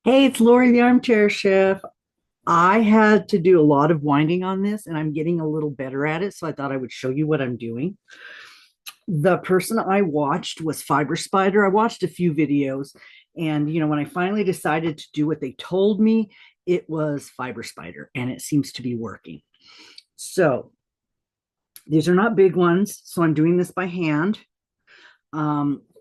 Hey, it's Lori, the armchair chef. I had to do a lot of winding on this and I'm getting a little better at it. So I thought I would show you what I'm doing. The person I watched was Fiber Spider. I watched a few videos and, when I finally decided to do what they told me, it was Fiber Spider and it seems to be working. So these are not big ones. So I'm doing this by hand.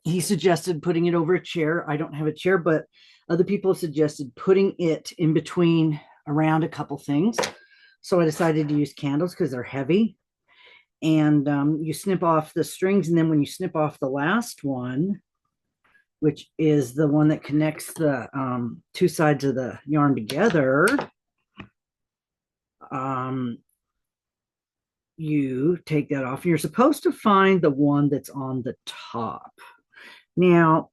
He suggested putting it over a chair. I don't have a chair, but other people have suggested putting it in between around a couple things. So I decided to use candles because they're heavy. And you snip off the strings. And then when you snip off the last one, which is the one that connects the two sides of the yarn together, um, you take that off. You're supposed to find the one that's on the top. Now,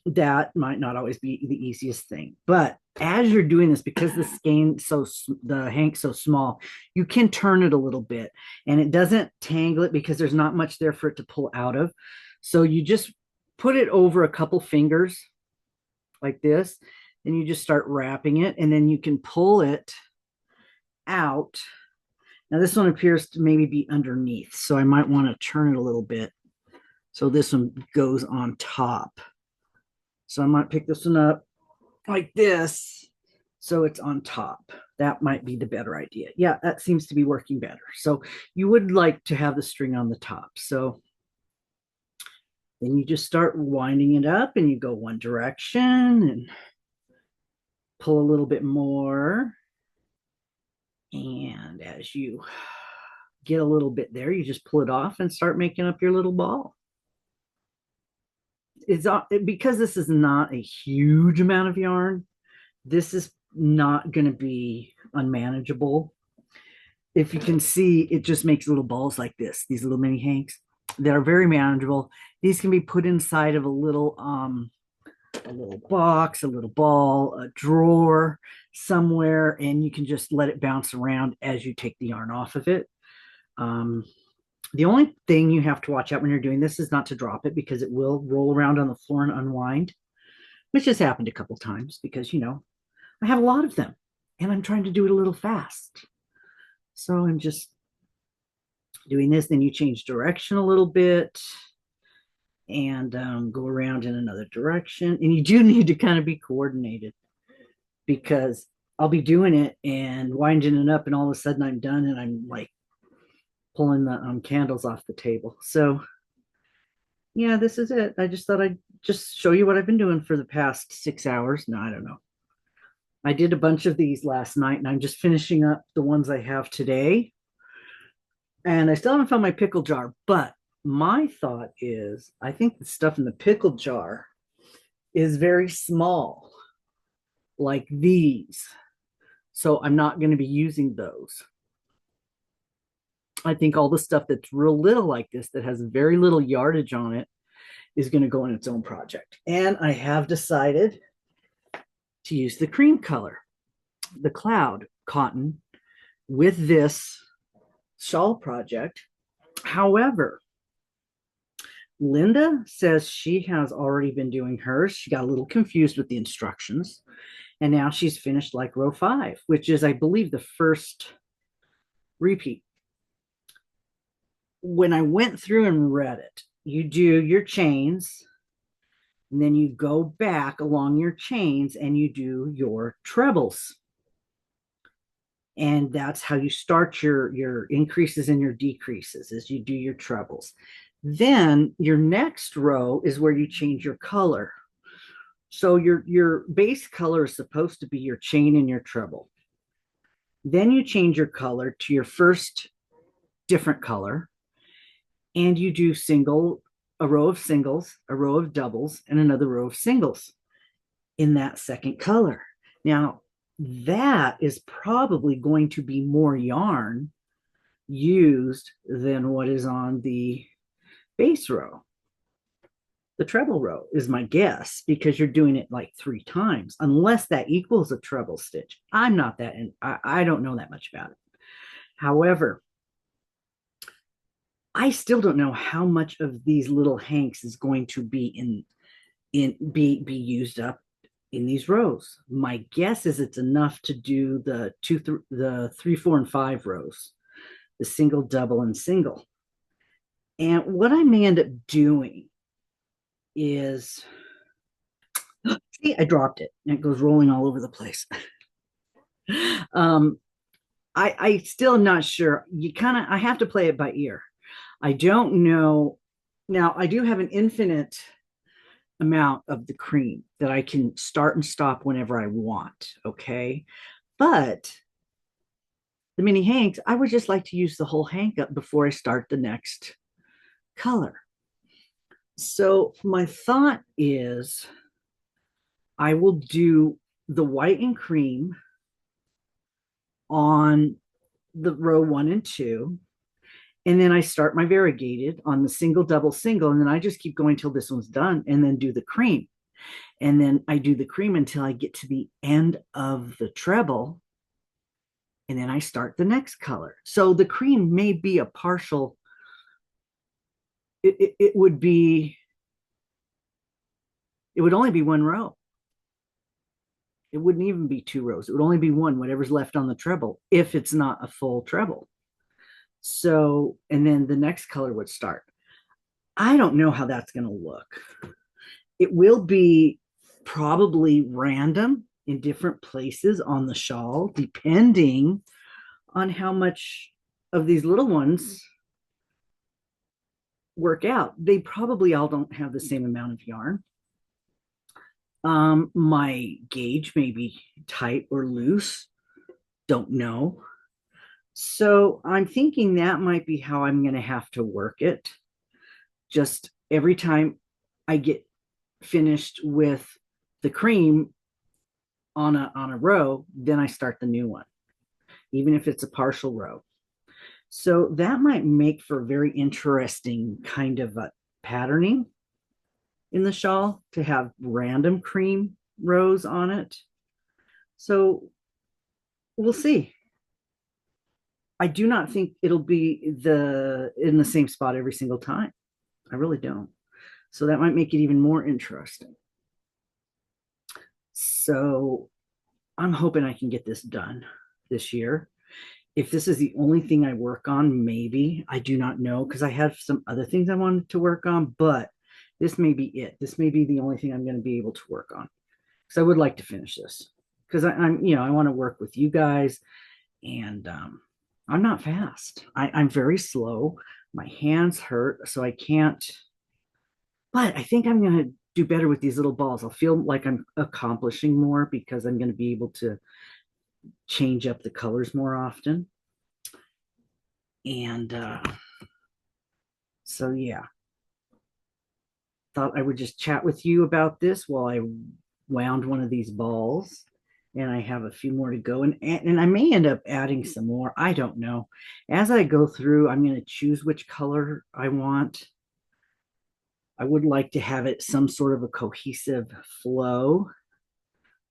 that might not always be the easiest thing, but as you're doing this, because the skein the hank's so small, you can turn it a little bit and it doesn't tangle it because there's not much there for it to pull out of. So you just put it over a couple fingers like this, and you just start wrapping it, and then you can pull it out. Now this one appears to maybe be underneath, so I might want to turn it a little bit so this one goes on top. So I might pick this one up like this so it's on top. That might be the better idea. Yeah, that seems to be working better. So you would like to have the string on the top. So then you just start winding it up and you go one direction and pull a little bit more. And as you get a little bit there, you just pull it off and start making up your little ball. It's because this is not a huge amount of yarn. This is not going to be unmanageable. If you can see, it just makes little balls like this, these little mini hanks that are very manageable. These can be put inside of a little box, a little ball, a drawer somewhere, and you can just let it bounce around as you take the yarn off of it. The only thing you have to watch out when you're doing this is not to drop it because it will roll around on the floor and unwind, which has happened a couple times because, I have a lot of them and I'm trying to do it a little fast. So I'm just doing this. Then you change direction a little bit and go around in another direction. And you do need to kind of be coordinated because I'll be doing it and winding it up, and all of a sudden I'm done and I'm like pulling the candles off the table. So, yeah, this is it. I just thought I'd just show you what I've been doing for the past 6 hours. No, I don't know. I did a bunch of these last night and I'm just finishing up the ones I have today. And I still haven't found my pickle jar, but my thought is I think the stuff in the pickle jar is very small, like these. So I'm not going to be using those. I think all the stuff that's real little like this, that has very little yardage on it, is going to go in its own project. And I have decided to use the cream color, the cloud cotton, with this shawl project. However, Linda says she has already been doing hers. She got a little confused with the instructions, and now she's finished like row 5, which is, I believe, the first repeat. When I went through and read it, you do your chains, and then you go back along your chains and you do your trebles. And that's how you start your increases and your decreases, as you do your trebles. Then your next row is where you change your color. So your base color is supposed to be your chain and your treble. Then you change your color to your first different color, and you do a row of singles, a row of doubles, and another row of singles in that second color. Now, that is probably going to be more yarn used than what is on the base row. The treble row is my guess, because you're doing it like 3 times, unless that equals a treble stitch. I'm not that, and I don't know that much about it. However, I still don't know how much of these little hanks is going to be be used up in these rows. My guess is it's enough to do the 3, 4, and 5 rows, the single, double, and single. And what I may end up doing is, see, I dropped it and it goes rolling all over the place. um, I still am not sure. I have to play it by ear. I don't know. Now, I do have an infinite amount of the cream that I can start and stop whenever I want. Okay. But the mini hanks, I would just like to use the whole hank up before I start the next color. So my thought is I will do the white and cream on the row 1 and 2. And then I start my variegated on the single, double, single. And then I just keep going till this one's done and then do the cream. And then I do the cream until I get to the end of the treble. And then I start the next color. So the cream may be a partial, it would be, it would only be 1 row. It wouldn't even be 2 rows. It would only be one, whatever's left on the treble, if it's not a full treble. So, and then the next color would start. I don't know how that's going to look. It will be probably random in different places on the shawl, depending on how much of these little ones work out. They probably all don't have the same amount of yarn. My gauge may be tight or loose. Don't know. So I'm thinking that might be how I'm going to have to work it. Just every time I get finished with the cream on a row, then I start the new one, even if it's a partial row. So that might make for a very interesting kind of a patterning in the shawl, to have random cream rows on it. So we'll see. I do not think it'll be in the same spot every single time. I really don't. So that might make it even more interesting. So I'm hoping I can get this done this year. If this is the only thing I work on, maybe. I do not know, because I have some other things I wanted to work on, but this may be it. This may be the only thing I'm going to be able to work on, because I would like to finish this, because I'm, I want to work with you guys, and I'm not fast. I'm very slow. My hands hurt, so I can't. But I think I'm going to do better with these little balls. I'll feel like I'm accomplishing more because I'm going to be able to change up the colors more often. And so, yeah, thought I would just chat with you about this while I wound one of these balls. And I have a few more to go. And I may end up adding some more. I don't know. As I go through, I'm going to choose which color I want. I would like to have it some sort of a cohesive flow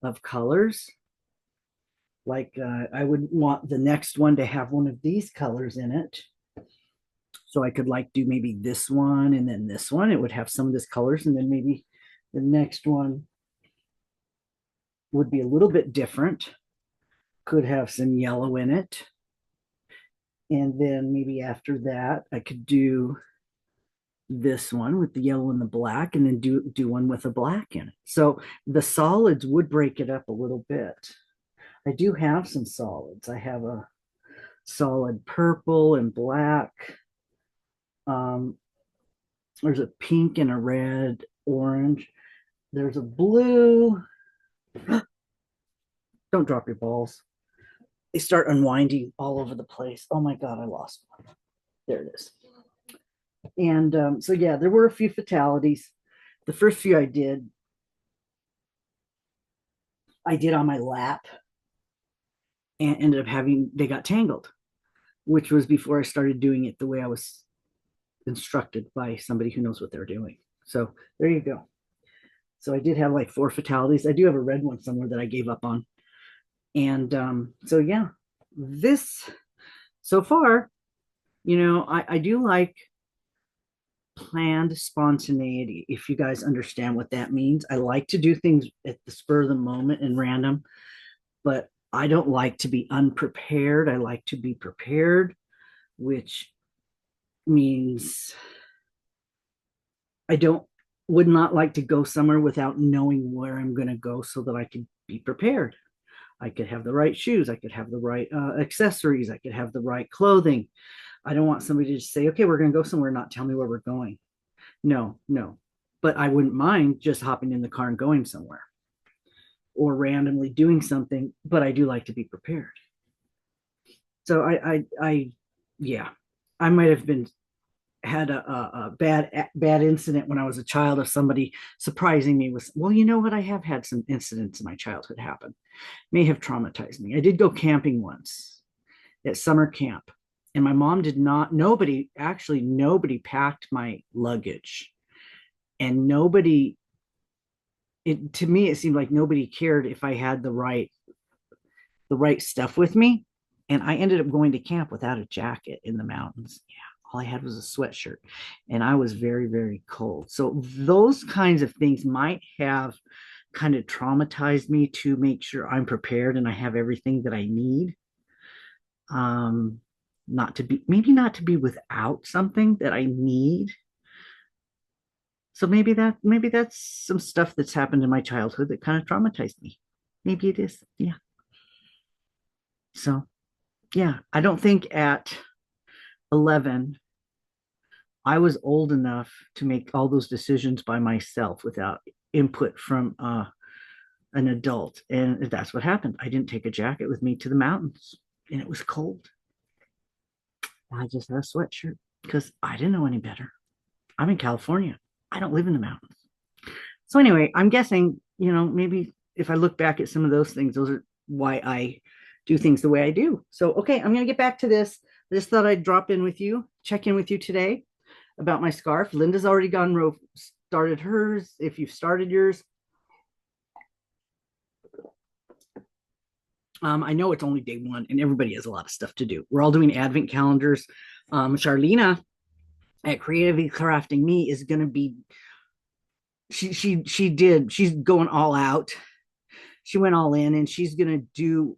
of colors. Like I would want the next one to have one of these colors in it. So I could like do maybe this one and then this one. It would have some of this colors, and then maybe the next one would be a little bit different. Could have some yellow in it. And then maybe after that, I could do this one with the yellow and the black, and then do one with a black in it. So the solids would break it up a little bit. I do have some solids. I have a solid purple and black. There's a pink and a red, orange. There's a blue. Don't drop your balls. They start unwinding all over the place. Oh my God, I lost one. There it is. And so, yeah, there were a few fatalities. The first few I did on my lap, and ended up they got tangled, which was before I started doing it the way I was instructed by somebody who knows what they're doing. So there you go. So I did have like 4 fatalities. I do have a red one somewhere that I gave up on. And so, yeah, this so far, I do like planned spontaneity, if you guys understand what that means. I like to do things at the spur of the moment and random, but I don't like to be unprepared. I like to be prepared, which means I don't would not like to go somewhere without knowing where I'm going to go so that I can be prepared. I could have the right shoes. I could have the right accessories. I could have the right clothing. I don't want somebody to just say, okay, we're going to go somewhere, not tell me where we're going. No, no. But I wouldn't mind just hopping in the car and going somewhere or randomly doing something, but I do like to be prepared. So yeah, I might have been had a bad incident when I was a child of somebody surprising me with, well, you know what? I have had some incidents in my childhood happen. May have traumatized me. I did go camping once at summer camp, and my mom did not, nobody packed my luggage, and nobody, to me, it seemed like nobody cared if I had the right stuff with me. And I ended up going to camp without a jacket in the mountains. Yeah, all I had was a sweatshirt, and I was very, very cold. So those kinds of things might have kind of traumatized me to make sure I'm prepared and I have everything that I need. Um, not to be without something that I need. So maybe that's some stuff that's happened in my childhood that kind of traumatized me. Maybe it is. Yeah. So yeah, I don't think at 11 I was old enough to make all those decisions by myself without input from an adult. And that's what happened. I didn't take a jacket with me to the mountains, and it was cold. I just had a sweatshirt because I didn't know any better. I'm in California. I don't live in the mountains. So anyway, I'm guessing, maybe if I look back at some of those things, those are why I do things the way I do. So, okay, I'm going to get back to this. I just thought I'd drop in with you, check in with you today about my scarf. Linda's already started hers. If you've started yours, I know it's only day one and everybody has a lot of stuff to do. We're all doing advent calendars. Charlena at Creatively Crafting Me is going to be, she's going all out. She went all in, and she's going to do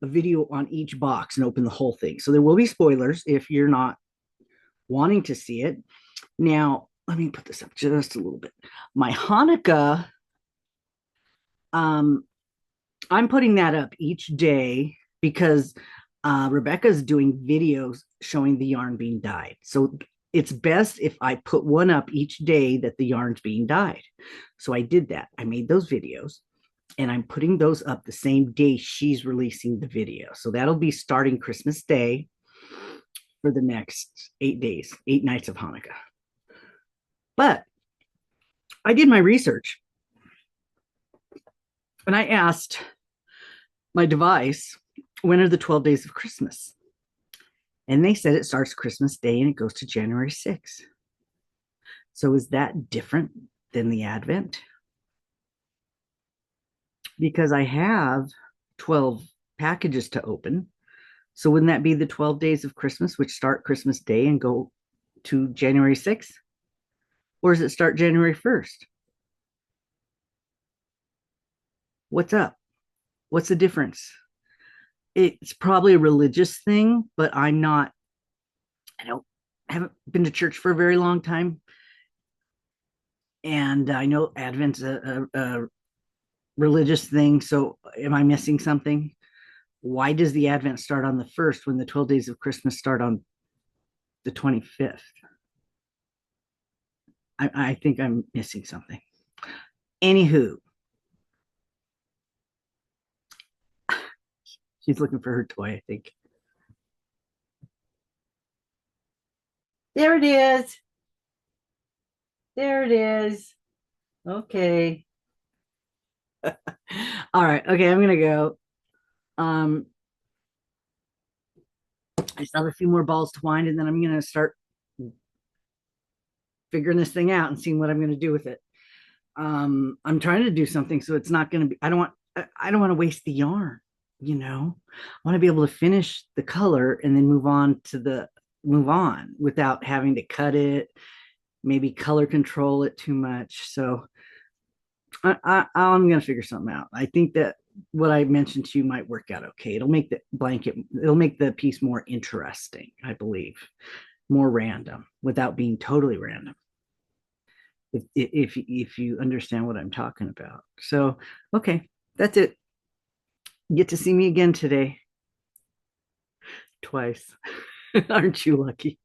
a video on each box and open the whole thing. So there will be spoilers if you're not wanting to see it. Now, let me put this up just a little bit. My Hanukkah, I'm putting that up each day because Rebecca's doing videos showing the yarn being dyed. So it's best if I put one up each day that the yarn's being dyed. So I did that. I made those videos, and I'm putting those up the same day she's releasing the video. So that'll be starting Christmas Day for the next 8 days, 8 nights of Hanukkah. But I did my research, and I asked my device, when are the 12 days of Christmas? And they said it starts Christmas Day and it goes to January 6th. So is that different than the Advent? Because I have 12 packages to open. So wouldn't that be the 12 days of Christmas, which start Christmas Day and go to January 6th? Or does it start January 1st? What's up? What's the difference? It's probably a religious thing, but I haven't been to church for a very long time. And I know Advent's a religious thing. So am I missing something? Why does the Advent start on the 1st when the 12 days of Christmas start on the 25th? I think I'm missing something. Anywho, she's looking for her toy, I think. There it is. There it is. Okay. All right. Okay, I'm gonna go. I still have a few more balls to wind, and then I'm gonna start figuring this thing out and seeing what I'm gonna do with it. I'm trying to do something so it's not gonna be. I don't want to waste the yarn. I want to be able to finish the color and then move on without having to cut it maybe color control it too much. So I'm going to figure something out. I think that what I mentioned to you might work out okay. It'll make the piece more interesting, I believe, more random without being totally random. If you understand what I'm talking about. So, okay, that's it. You get to see me again today, twice. Aren't you lucky?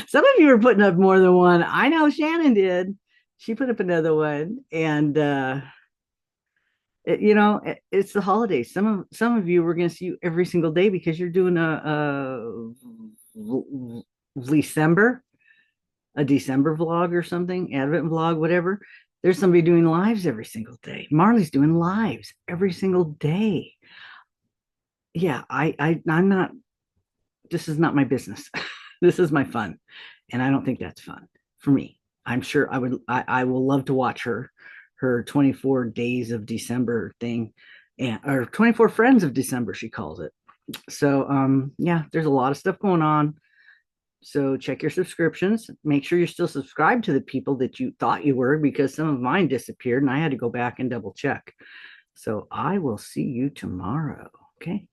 Some of you are putting up more than one. I know Shannon did. She put up another one, and it's the holidays. Some of you we're going to see you every single day because you're doing December, a December vlog or something, Advent vlog, whatever. There's somebody doing lives every single day. Marley's doing lives every single day. Yeah, I'm not. This is not my business. This is my fun, and I don't think that's fun for me. I'm sure I will love to watch her 24 days of December thing, and or 24 friends of December she calls it. So yeah, there's a lot of stuff going on. So check your subscriptions. Make sure you're still subscribed to the people that you thought you were, because some of mine disappeared and I had to go back and double check. So I will see you tomorrow. Okay.